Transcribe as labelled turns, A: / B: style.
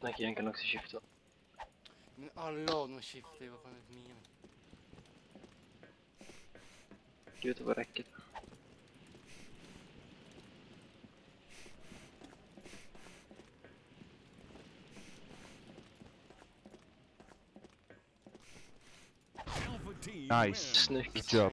A: Nej, killen kan också skifta.
B: Men alla av dem skiftar ju, vad fan är det för mening?
A: Du vet vad räcket.
C: Nice.
A: Snyggt.
C: Good job.